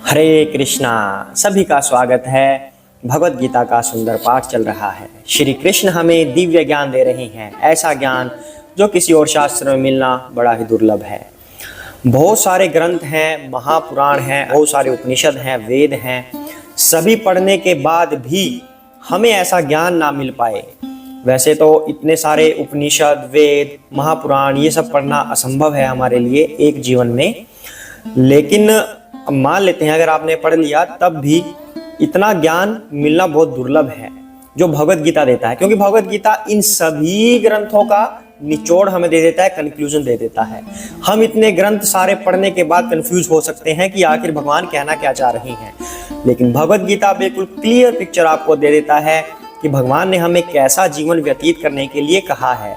हरे कृष्णा। सभी का स्वागत है। भगवत गीता का सुंदर पाठ चल रहा है। श्री कृष्ण हमें दिव्य ज्ञान दे रहे हैं, ऐसा ज्ञान जो किसी और शास्त्र में मिलना बड़ा ही दुर्लभ है। बहुत सारे ग्रंथ हैं, महापुराण हैं, बहुत सारे उपनिषद हैं, वेद हैं, सभी पढ़ने के बाद भी हमें ऐसा ज्ञान ना मिल पाए। वैसे तो इतने सारे उपनिषद, वेद, महापुराण ये सब पढ़ना असंभव है हमारे लिए एक जीवन में, लेकिन मान लेते हैं अगर आपने पढ़ लिया तब भी इतना ज्ञान मिलना बहुत दुर्लभ है जो भगवत गीता देता है, क्योंकि भगवत गीता इन सभी ग्रंथों का निचोड़ हमें दे देता है, कंक्लूजन दे देता है। हम इतने ग्रंथ सारे पढ़ने के बाद कंफ्यूज हो सकते हैं कि आखिर भगवान कहना क्या चाह रहे हैं, लेकिन भगवत गीता बिल्कुल क्लियर पिक्चर आपको दे देता है कि भगवान ने हमें कैसा जीवन व्यतीत करने के लिए कहा है।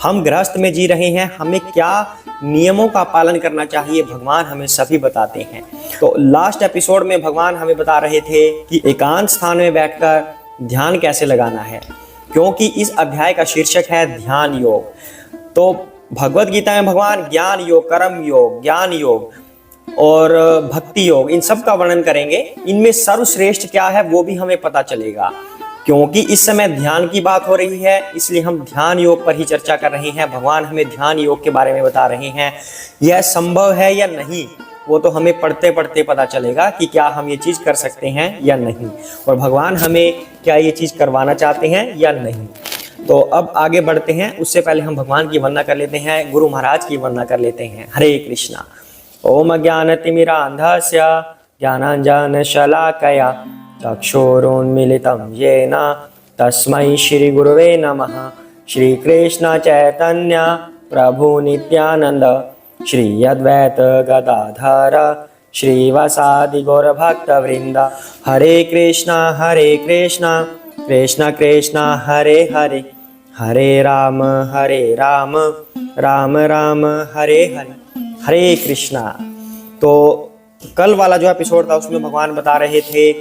हम गृहस्थ में जी रहे हैं, हमें क्या नियमों का पालन करना चाहिए, भगवान हमें सभी बताते हैं। तो लास्ट एपिसोड में भगवान हमें बता रहे थे कि एकांत स्थान में बैठकर ध्यान कैसे लगाना है, क्योंकि इस अध्याय का शीर्षक है ध्यान योग। तो भगवत गीता में भगवान ज्ञान योग, कर्म योग, ज्ञान योग और भक्ति योग इन सब का वर्णन करेंगे। इनमें सर्वश्रेष्ठ क्या है वो भी हमें पता चलेगा, क्योंकि इस समय ध्यान की बात हो रही है, इसलिए हम ध्यान योग पर ही चर्चा कर रहे हैं। भगवान हमें ध्यान योग के बारे में बता रहे हैं। यह संभव है या नहीं वो तो हमें पढ़ते पढ़ते पता चलेगा कि क्या हम ये चीज़ कर सकते हैं या नहीं, और भगवान हमें क्या ये चीज़ करवाना चाहते हैं या नहीं। तो अब आगे बढ़ते हैं, उससे पहले हम भगवान की वंदना कर लेते हैं, गुरु महाराज की वंदना कर लेते हैं। हरे कृष्णा। ओम ज्ञानतिमिरान्धस्य ज्ञानाञ्जनशलाकया चक्षुरुन्मीलितं येन तस्मै श्रीगुरुवे नमः। श्रीकृष्ण चैतन्य प्रभु नित्यानंद श्री अद्वैत गदाधर श्रीवासादि गौरभक्तवृंद। हरे कृष्णा कृष्ण कृष्ण हरे हरे, हरे राम राम राम हरे हरे। हरे कृष्णा। तो कल वाला जो एपिसोड था उसमें भगवान बता रहे थे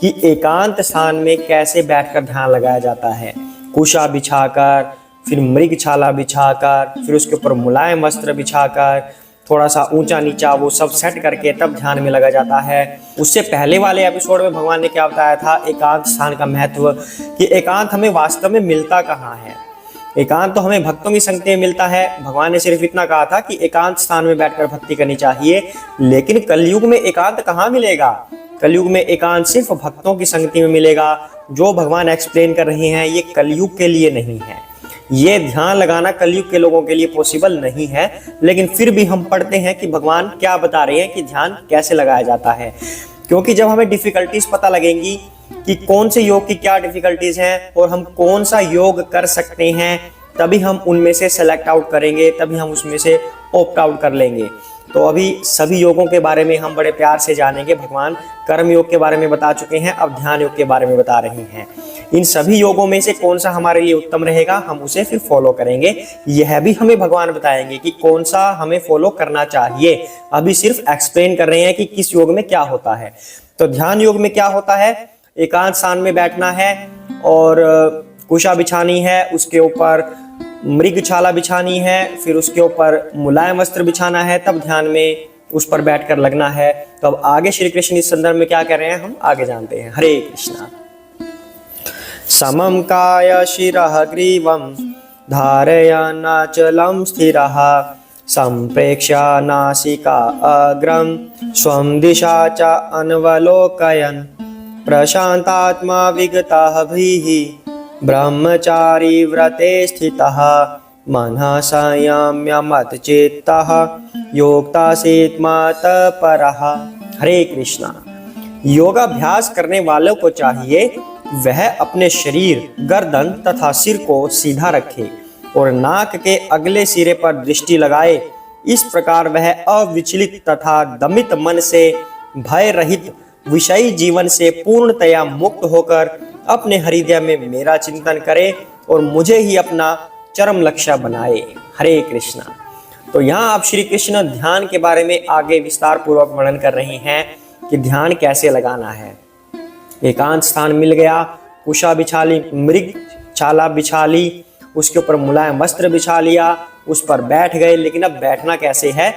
कि एकांत स्थान में कैसे बैठकर ध्यान लगाया जाता है। कुशा बिछाकर, फिर मृग छाला बिछाकर, फिर उसके ऊपर मुलायम वस्त्र बिछाकर, थोड़ा सा ऊंचा नीचा वो सब सेट करके तब ध्यान में लगा जाता है। उससे पहले वाले एपिसोड में भगवान ने क्या बताया था, एकांत स्थान का महत्व, कि एकांत हमें वास्तव में मिलता कहाँ है। एकांत तो हमें भक्तों की संगति में मिलता है। भगवान ने सिर्फ इतना कहा था कि एकांत स्थान में बैठकर भक्ति करनी चाहिए, लेकिन कलयुग में एकांत कहाँ मिलेगा। कलयुग में एकांत सिर्फ भक्तों की संगति में मिलेगा। जो भगवान एक्सप्लेन कर रहे हैं ये कलयुग के लिए नहीं है, ये ध्यान लगाना कलयुग के लोगों के लिए पॉसिबल नहीं है, लेकिन फिर भी हम पढ़ते हैं कि भगवान क्या बता रहे हैं कि ध्यान कैसे लगाया जाता है। क्योंकि जब हमें डिफिकल्टीज पता लगेंगी कि कौन से योग की क्या डिफिकल्टीज हैं और हम कौन सा योग कर सकते हैं, तभी हम उनमें से सेलेक्ट आउट करेंगे, तभी हम उसमें से ऑप्ट आउट कर लेंगे। तो अभी सभी योगों के बारे में हम बड़े प्यार से जानेंगे। भगवान कर्म योग के बारे में बता चुके हैं, अब ध्यान योग के बारे में बता रहे हैं। इन सभी योगों में से कौन सा हमारे लिए उत्तम रहेगा, हम उसे फिर फॉलो करेंगे। यह भी हमें भगवान बताएंगे कि कौन सा हमें फॉलो करना चाहिए। अभी सिर्फ एक्सप्लेन कर रहे हैं कि किस योग में क्या होता है। तो ध्यान योग में क्या होता है, एकांत स्थान में बैठना है और कुशा बिछानी है, उसके ऊपर मृग छाला बिछानी है, फिर उसके ऊपर मुलायम वस्त्र बिछाना है, तब ध्यान में उस पर बैठकर लगना है। तो अब आगे श्री कृष्ण इस संदर्भ में क्या कह रहे हैं हम आगे जानते हैं। हरे कृष्णा। समं काय शिरः ग्रीवं धारयन्नाचलं स्थिरः संप्रेक्ष्य नासिका अग्रं स्वं दिशा च अन्वलोकयन् प्रशान्तात्मा विगतः भीः ब्रह्मचारी व्रते स्थितः मनः संयम्य मत्चित्तः योक्तासीत् मतपरः। हरे कृष्णा। योगाभ्यास करने वालों को चाहिए वह अपने शरीर, गर्दन तथा सिर को सीधा रखे और नाक के अगले सिरे पर दृष्टि लगाए। इस प्रकार वह अविचलित तथा दमित मन से, भय रहित विषयी जीवन से पूर्णतया मुक्त होकर अपने हृदय में मेरा चिंतन करे और मुझे ही अपना चरम लक्ष्य बनाए। हरे कृष्णा। तो यहाँ आप श्री कृष्ण ध्यान के बारे में आगे विस्तार पूर्वक वर्णन कर रहे हैं कि ध्यान कैसे लगाना है। एकांत स्थान मिल गया, कुशा बिछा ली, मृग छाला बिछा ली, उसके ऊपर मुलायम वस्त्र बिछा लिया, उस पर बैठ गए। लेकिन अब बैठना कैसे है?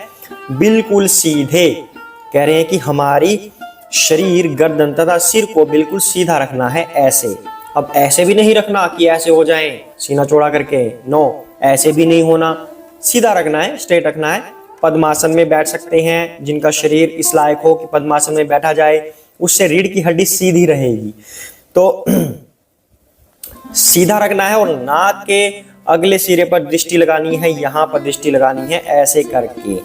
बिल्कुल सीधे। कह रहे हैं कि हमारी शरीर, गर्दन तथा सिर को बिल्कुल सीधा रखना है, ऐसे। अब ऐसे भी नहीं रखना कि ऐसे हो जाए सीना चौड़ा करके, नो, ऐसे भी नहीं होना, सीधा रखना है, स्ट्रेट रखना है। पद्मासन में बैठ सकते हैं, जिनका शरीर इस लायक हो कि पद्मासन में बैठा जाए, उससे रीढ़ की हड्डी सीधी रहेगी। तो सीधा रखना है और नाक के अगले सिरे पर दृष्टि लगानी है, यहाँ पर दृष्टि लगानी है, ऐसे करके,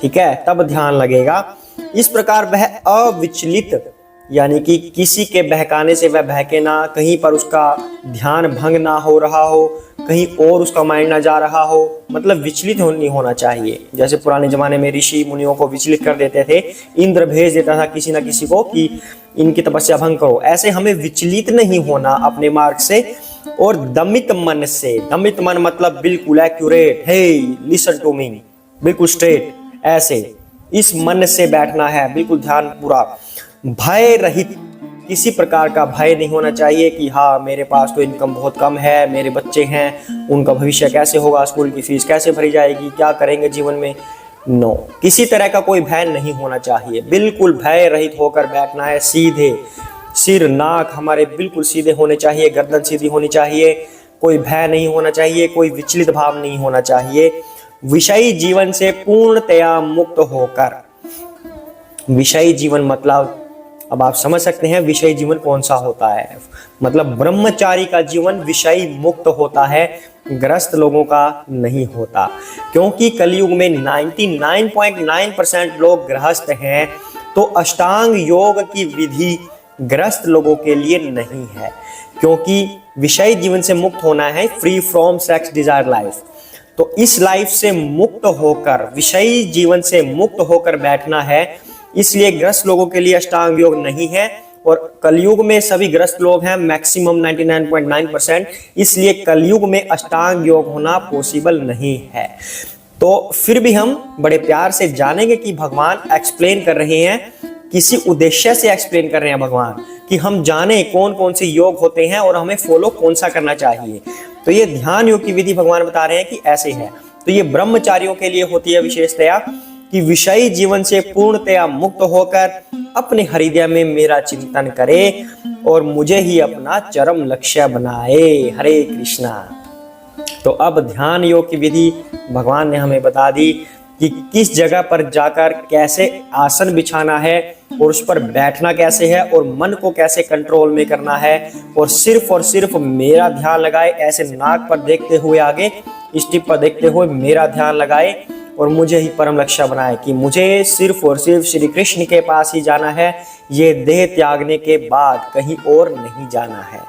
ठीक है, तब ध्यान लगेगा। इस प्रकार वह अविचलित, यानी कि किसी के बहकाने से वह बहके ना, कहीं पर उसका ध्यान भंग ना हो रहा हो, कहीं और उसका माइंड ना जा रहा हो, मतलब विचलित नहीं होना चाहिए। जैसे पुराने जमाने में ऋषि मुनियों को विचलित कर देते थे, इंद्र भेज देता था किसी ना किसी को कि इनकी तपस्या भंग करो। ऐसे हमें विचलित नहीं होना अपने मार्ग से, और दमित मन से। दमित मन मतलब बिल्कुल accurate, hey listen to me, बिल्कुल स्ट्रेट, ऐसे इस मन से बैठना है, बिल्कुल ध्यान पूरा। भय रहित, किसी प्रकार का भय नहीं होना चाहिए कि हाँ मेरे पास तो इनकम बहुत कम है, मेरे बच्चे हैं, उनका भविष्य कैसे होगा, स्कूल की फीस कैसे भरी जाएगी, क्या करेंगे जीवन में। नो, किसी तरह का कोई भय नहीं होना चाहिए, बिल्कुल भय रहित होकर बैठना है। सीधे सिर, नाक हमारे बिल्कुल सीधे होने चाहिए, गर्दन सीधी होनी चाहिए, कोई भय नहीं होना चाहिए, कोई विचलित भाव नहीं होना चाहिए। विषयी जीवन से पूर्णतया मुक्त होकर। विषयी जीवन मतलब, अब आप समझ सकते हैं विषयी जीवन कौन सा होता है। मतलब ब्रह्मचारी का जीवन विषयी मुक्त होता है, ग्रस्त लोगों का नहीं होता। क्योंकि कलयुग में 99.9% लोग गृहस्थ हैं, तो अष्टांग योग की विधि ग्रस्त लोगों के लिए नहीं है। क्योंकि विषयी जीवन से मुक्त होना है, free from sex Dzire life. तो इस लाइफ से मुक्त होकर, विषयी जीवन से मुक्त होकर बैठना है। इसलिए ग्रस्त लोगों के लिए अष्टांग योग नहीं है, और कलयुग में सभी ग्रस्त लोग हैं, मैक्सिमम 99.9%। इसलिए कलयुग में अष्टांग योग होना पॉसिबल नहीं है। तो फिर भी हम बड़े प्यार से जानेंगे कि भगवान एक्सप्लेन कर रहे हैं, किसी उद्देश्य से एक्सप्लेन कर रहे हैं भगवान, कि हम जाने कौन कौन से योग होते हैं और हमें फॉलो कौन सा करना चाहिए। तो ये ध्यान योग की विधि भगवान बता रहे हैं कि ऐसे है। तो ये ब्रह्मचारियों के लिए होती है विशेषतया, कि विषयी जीवन से पूर्णतया मुक्त होकर अपने हृदय में मेरा चिंतन करे और मुझे ही अपना चरम लक्ष्य बनाए। हरे कृष्णा। तो अब ध्यान योग की विधि भगवान ने हमें बता दी कि किस जगह पर जाकर कैसे आसन बिछाना है और उस पर बैठना कैसे है और मन को कैसे कंट्रोल में करना है, और सिर्फ मेरा ध्यान लगाए, ऐसे नाक पर देखते हुए, आगे स्टिप पर देखते हुए मेरा ध्यान लगाए और मुझे ही परम लक्ष्य बनाए, कि मुझे सिर्फ और सिर्फ श्री कृष्ण के पास ही जाना है, ये देह त्यागने के बाद कहीं और नहीं जाना है।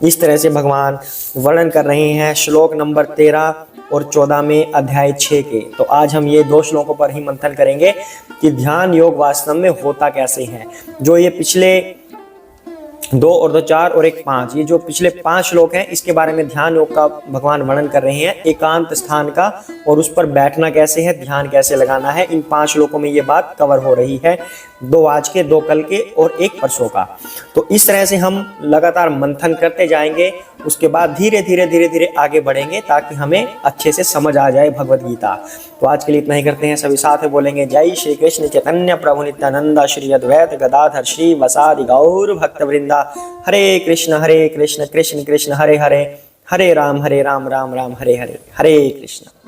इस तरह से भगवान वर्णन कर रहे हैं श्लोक नंबर 13 और 14 में अध्याय 6 के। तो आज हम ये 2 श्लोकों पर ही मंथन करेंगे कि ध्यान योग वास्तव में होता कैसे है। जो ये पिछले 2 और 2 4 और 1 5, ये जो पिछले 5 श्लोक हैं, इसके बारे में ध्यान योग का भगवान वर्णन कर रहे हैं, एकांत स्थान का, और उस पर बैठना कैसे है, ध्यान कैसे लगाना है। इन 5 श्लोकों में ये बात कवर हो रही है, 2 आज के, 2 कल के और 1 परसों का। तो इस तरह से हम लगातार मंथन करते जाएंगे, उसके बाद धीरे धीरे आगे बढ़ेंगे, ताकि हमें अच्छे से समझ आ जाए भगवद गीता। तो आज के लिए इतना ही करते हैं, सभी साथ में बोलेंगे जय श्री कृष्ण चैतन्य प्रभु नित्यानंद श्री अद्वैत गदाधर श्री वसादि गौर भक्त वृंदा। हरे कृष्ण कृष्ण कृष्ण हरे हरे, हरे राम राम राम हरे हरे। हरे कृष्ण।